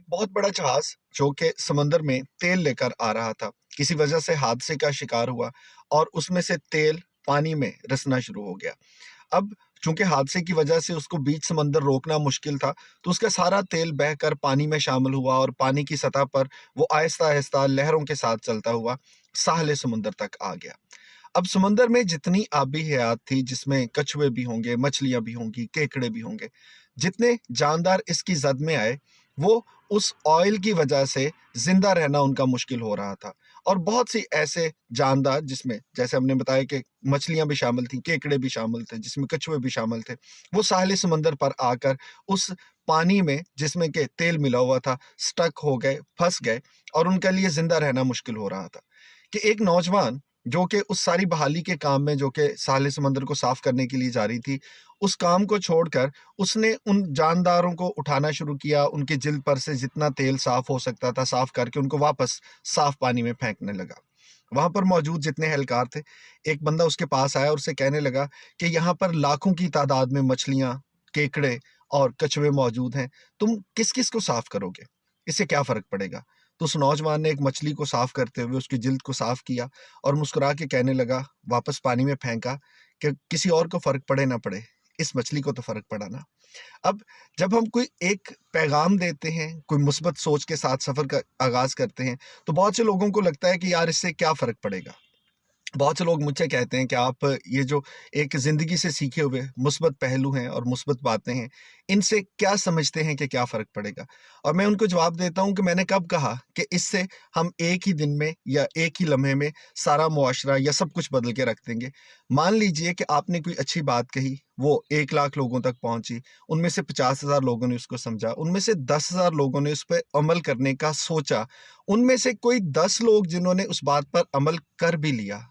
एक बहुत बड़ा जहाज जो कि समंदर में तेल लेकर आ रहा था, किसी वजह से हादसे का शिकार हुआ और उसमें से तेल पानी में रिसना शुरू हो गया। अब चूंकि हादसे की वजह से उसको बीच समंदर रोकना मुश्किल था, तो उसका सारा तेल बहकर पानी में शामिल हुआ और पानी की सतह पर वो आहिस्ता आहिस्ता लहरों के साथ चलता हुआ साहले समंदर तक आ गया। अब समंदर में जितनी आबी हयात थी, जिसमें कछुए भी होंगे, मछलियां भी होंगी, केकड़े भी होंगे, जितने जानदार इसकी जद में आए, वो उस ऑयल की वजह से जिंदा रहना उनका मुश्किल हो रहा था। और बहुत सी ऐसे जानदार, जिसमें जैसे हमने बताया कि मछलियां भी शामिल थी, केकड़े भी शामिल थे, जिसमें कछुए भी शामिल थे, वो साहिल समंदर पर आकर उस पानी में जिसमें के तेल मिला हुआ था स्टक हो गए, फंस गए, और उनके लिए जिंदा रहना मुश्किल हो रहा था। कि एक नौजवान जो कि उस सारी बहाली के काम में, जो कि साहिल समंदर को साफ करने के लिए जा रही थी, उस काम को छोड़कर उसने उन जानदारों को उठाना शुरू किया, उनके जिल्द पर से जितना तेल साफ हो सकता था साफ करके उनको वापस साफ पानी में फेंकने लगा। वहां पर मौजूद जितने एहलकार थे, एक बंदा उसके पास आया और उसे कहने लगा कि यहाँ पर लाखों की तादाद में मछलियां, केकड़े और कछुए मौजूद हैं, तुम किस किस को साफ करोगे, इससे क्या फर्क पड़ेगा। तो उस नौजवान ने एक मछली को साफ करते हुए उसकी जिल्द को साफ किया और मुस्कुरा के कहने लगा, वापस पानी में फेंका, कि किसी और को फर्क पड़े ना पड़े, इस मछली को तो फर्क पड़ा ना। अब जब हम कोई एक पैगाम देते हैं, कोई मुस्बत सोच के साथ सफर का आगाज करते हैं, तो बहुत से लोगों को लगता है कि यार इससे क्या फर्क पड़ेगा। बहुत से लोग मुझसे कहते हैं कि आप ये जो एक ज़िंदगी से सीखे हुए मुस्बत पहलू हैं और मुस्बत बातें हैं, इनसे क्या समझते हैं कि क्या फ़र्क पड़ेगा? और मैं उनको जवाब देता हूँ कि मैंने कब कहा कि इससे हम एक ही दिन में या एक ही लम्हे में सारा मुआशरा या सब कुछ बदल के रख देंगे। मान लीजिए कि आपने कोई अच्छी बात कही, वो 1 लाख लोगों तक पहुँची, उनमें से 50,000 लोगों ने उसको समझा, उनमें से 10,000 लोगों ने उस पे अमल करने का सोचा, उनमें से कोई 10 लोग जिन्होंने उस बात पर अमल कर भी लिया,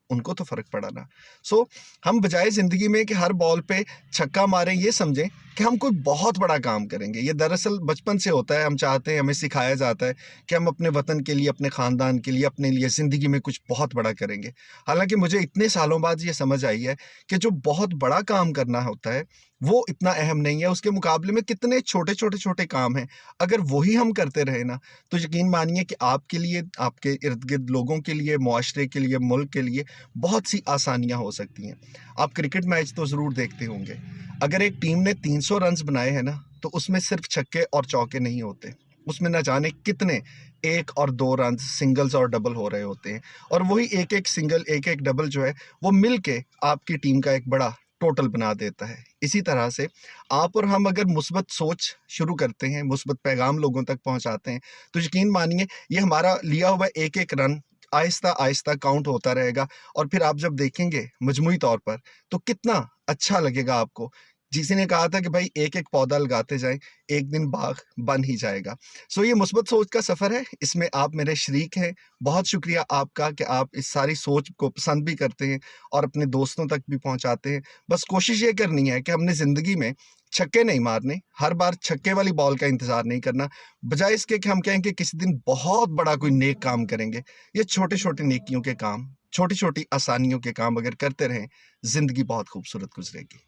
उनको तो फ़र्क पड़ा ना। सो हम बजाय ज़िंदगी में कि हर बॉल पे छक्का मारें, ये समझें कि हम कोई बहुत बड़ा काम करेंगे। ये दरअसल बचपन से होता है, हम चाहते हैं, हमें सिखाया जाता है कि हम अपने वतन के लिए, अपने ख़ानदान के लिए, अपने लिए ज़िंदगी में कुछ बहुत बड़ा करेंगे। हालाँकि मुझे इतने सालों बाद ये समझ आई है कि जो बहुत बड़ा काम करना होता है, वो इतना अहम नहीं है, उसके मुकाबले में कितने छोटे-छोटे काम हैं। अगर वही हम करते रहे ना, तो यकीन मानिए कि आपके लिए, आपके इर्द-गिर्द लोगों के लिए, मुआशरे के लिए, मुल्क के लिए बहुत सी आसानियाँ हो सकती हैं। आप क्रिकेट मैच तो ज़रूर देखते होंगे। अगर एक टीम ने 300 रन्स बनाए हैं ना, तो उसमें सिर्फ़ छक्के और चौके नहीं होते। उसमें ना जाने कितने 1 और 2 रन्स, सिंगल्स और डबल हो रहे होते हैं, और वही एक-एक सिंगल, एक-एक डबल जो है, वो मिल के आपकी टीम का एक बड़ा टोटल बना देता है। इसी तरह से आप और हम अगर मुस्बत सोच शुरू करते हैं, मुस्बत पैगाम लोगों तक पहुँचाते हैं, तो यकीन मानिए ये हमारा लिया हुआ एक-एक रन आहिस्ता-आहिस्ता काउंट होता रहेगा, और फिर आप जब देखेंगे मजमूई तौर पर, तो कितना अच्छा लगेगा आपको। किसी ने कहा था कि भाई एक-एक पौधा लगाते जाएँ, एक दिन बाग बन ही जाएगा। सो ये मुस्बत सोच का सफ़र है, इसमें आप मेरे शरीक हैं। बहुत शुक्रिया आपका कि आप इस सारी सोच को पसंद भी करते हैं और अपने दोस्तों तक भी पहुँचाते हैं। बस कोशिश ये करनी है कि हमने ज़िंदगी में छक्के नहीं मारने, हर बार छक्के वाली बॉल का इंतज़ार नहीं करना। बजाय इसके कि हम कहें कि किसी दिन बहुत बड़ा कोई नेक काम करेंगे, ये छोटे-छोटे नेकियों के काम, छोटी-छोटी आसानियों के काम अगर करते रहें, ज़िंदगी बहुत खूबसूरत गुज़रेगी।